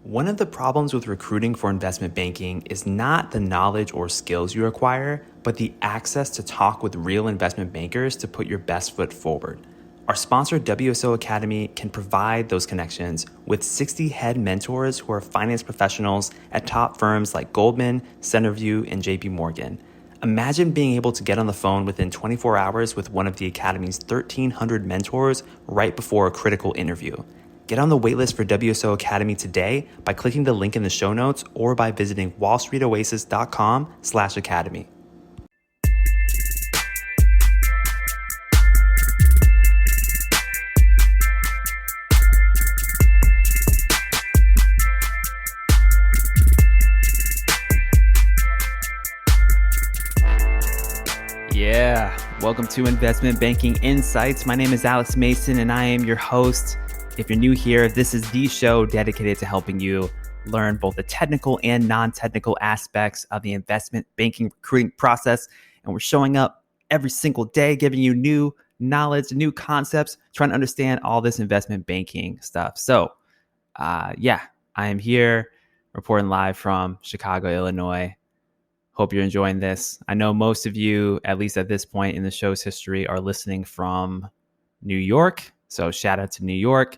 One of the problems with recruiting for investment banking is not the knowledge or skills you acquire, but the access to talk with real investment bankers to put your best foot forward. Our sponsor, WSO Academy, can provide those connections with 60 head mentors who are finance professionals at top firms like Goldman, Centerview, and JP Morgan. Imagine being able to get on the phone within 24 hours with one of the Academy's 1,300 mentors right before a critical interview. Get on the waitlist for WSO Academy today by clicking the link in the show notes or by visiting wallstreetoasis.com/academy. Yeah, welcome to Investment Banking Insights. My name is Alex Mason and I am your host. If you're new here, this is the show dedicated to helping you learn both the technical and non-technical aspects of the investment banking recruiting process. And we're showing up every single day, giving you new knowledge, new concepts, trying to understand all this investment banking stuff. So, I am here reporting live from Chicago, Illinois. Hope you're enjoying this. I know most of you, at least at this point in the show's history, are listening from New York. So shout out to New York.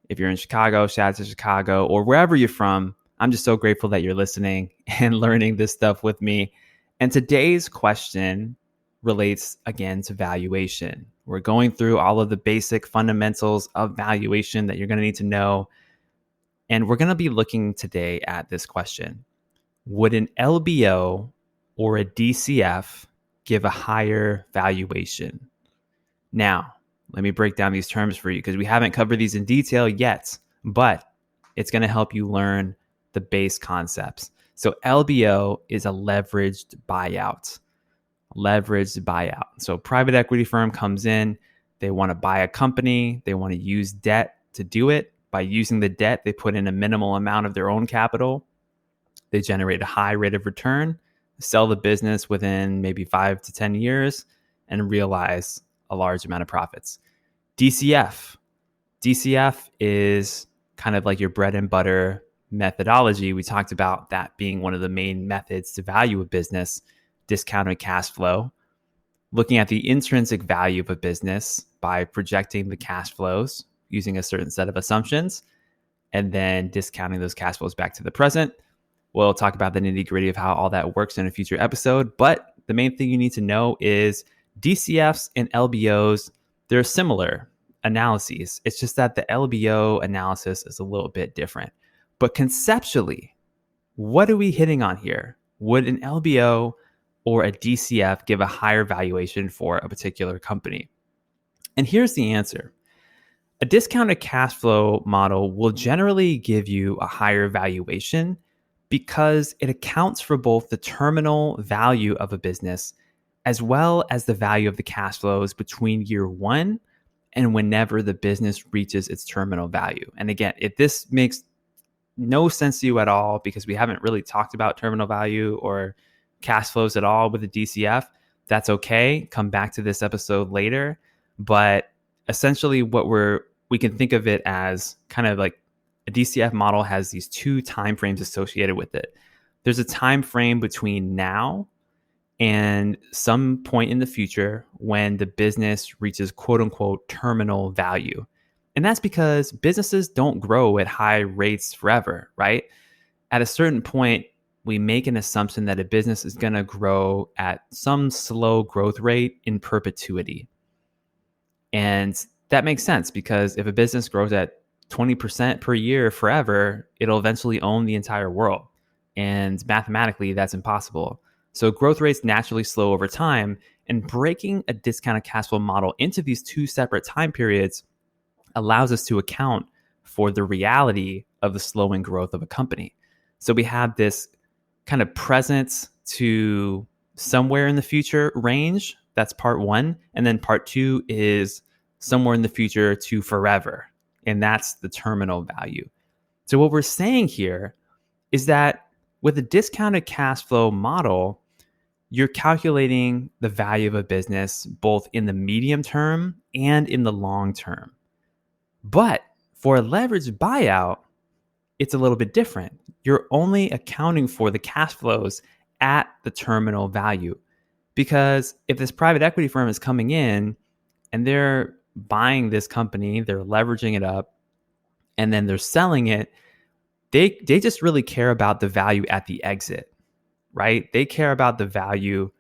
If you're in Chicago, shout out to Chicago, or wherever you're from. I'm just so grateful that you're listening and learning this stuff with me. And today's question relates again to valuation. We're going through all of the basic fundamentals of valuation that you're going to need to know. And we're going to be looking today at this question. Would an LBO or a DCF give a higher valuation? Now, let me break down these terms for you because we haven't covered these in detail yet, but it's going to help you learn the base concepts. So LBO is a leveraged buyout. So private equity firm comes in, they want to buy a company, they want to use debt to do it. By using the debt, they put in a minimal amount of their own capital. They generate a high rate of return, sell the business within maybe 5 to 10 years, and realize a large amount of profits. DCF is kind of like your bread and butter methodology. We talked about that being one of the main methods to value a business, discounted cash flow, looking at the intrinsic value of a business by projecting the cash flows using a certain set of assumptions, and then discounting those cash flows back to the present. We'll talk about the nitty-gritty of how all that works in a future episode, but the main thing you need to know is DCFs and LBOs, they're similar analyses. It's just that the LBO analysis is a little bit different. But conceptually, what are we hitting on here? Would an LBO or a DCF give a higher valuation for a particular company? And here's the answer. A discounted cash flow model will generally give you a higher valuation because it accounts for both the terminal value of a business as well as the value of the cash flows between year one and whenever the business reaches its terminal value. And again, if this makes no sense to you at all because we haven't really talked about terminal value or cash flows at all with the DCF, that's okay. Come back to this episode later. But essentially we can think of it as kind of like a DCF model has these two time frames associated with it. There's a time frame between now and some point in the future when the business reaches quote unquote terminal value. And that's because businesses don't grow at high rates forever, right? At a certain point, we make an assumption that a business is going to grow at some slow growth rate in perpetuity. And that makes sense because if a business grows at 20% per year forever, it'll eventually own the entire world. And mathematically, that's impossible. So growth rates naturally slow over time, and breaking a discounted cash flow model into these two separate time periods allows us to account for the reality of the slowing growth of a company. So we have this kind of present to somewhere in the future range. That's part one. And then part two is somewhere in the future to forever. And that's the terminal value. So what we're saying here is that with a discounted cash flow model, you're calculating the value of a business both in the medium term and in the long term. But for a leveraged buyout, it's a little bit different. You're only accounting for the cash flows at the terminal value. Because if this private equity firm is coming in and they're buying this company, they're leveraging it up, and then they're selling it, they just really care about the value at the exit, right? They care about the value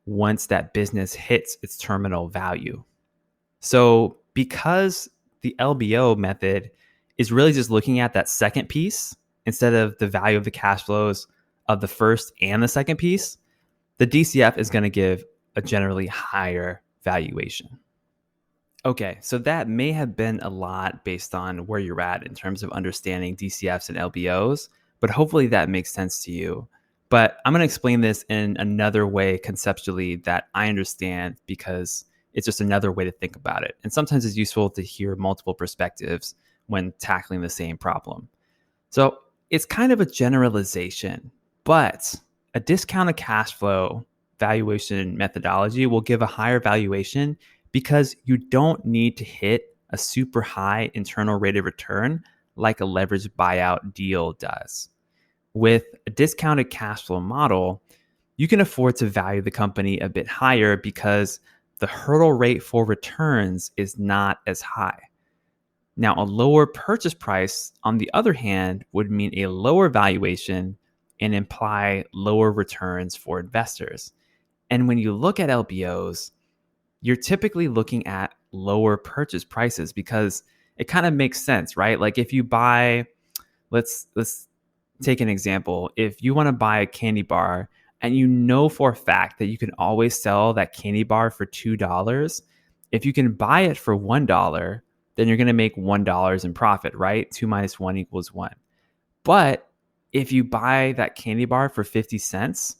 once that business hits its terminal value. So because the LBO method is really just looking at that second piece instead of the value of the cash flows of the first and the second piece, the DCF is going to give a generally higher valuation. Okay, so that may have been a lot based on where you're at in terms of understanding DCFs and LBOs, but hopefully that makes sense to you. But I'm going to explain this in another way conceptually that I understand because it's just another way to think about it. And sometimes it's useful to hear multiple perspectives when tackling the same problem. So it's kind of a generalization, but a discounted cash flow valuation methodology will give a higher valuation because you don't need to hit a super high internal rate of return like a leveraged buyout deal does. With a discounted cash flow model, you can afford to value the company a bit higher because the hurdle rate for returns is not as high. Now, a lower purchase price, on the other hand, would mean a lower valuation and imply lower returns for investors. And when you look at LBOs, you're typically looking at lower purchase prices because it kind of makes sense, right? Like if you buy, let's take an example. If you want to buy a candy bar and you know for a fact that you can always sell that candy bar for $2, if you can buy it for $1, then you're going to make $1 in profit, right? 2 minus 1 equals 1. But if you buy that candy bar for 50 cents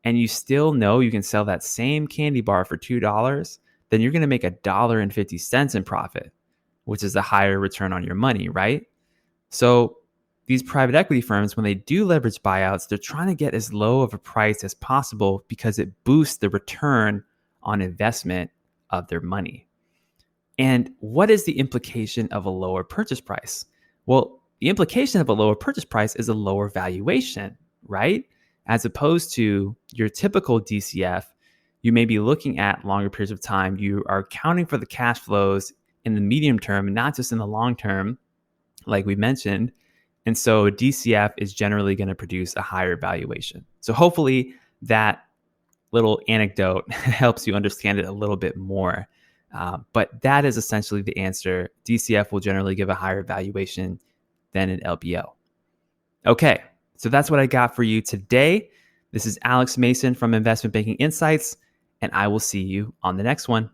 and you still know you can sell that same candy bar for $2, then you're going to make $1.50 in profit, which is a higher return on your money, right? So these private equity firms, when they do leverage buyouts, they're trying to get as low of a price as possible because it boosts the return on investment of their money. And what is the implication of a lower purchase price? Well, the implication of a lower purchase price is a lower valuation, right? As opposed to your typical DCF, you may be looking at longer periods of time. You are accounting for the cash flows in the medium term, not just in the long term, like we mentioned. And so DCF is generally going to produce a higher valuation. So hopefully that little anecdote helps you understand it a little bit more. But that is essentially the answer. DCF will generally give a higher valuation than an LBO. Okay, so that's what I got for you today. This is Alex Mason from Investment Banking Insights, and I will see you on the next one.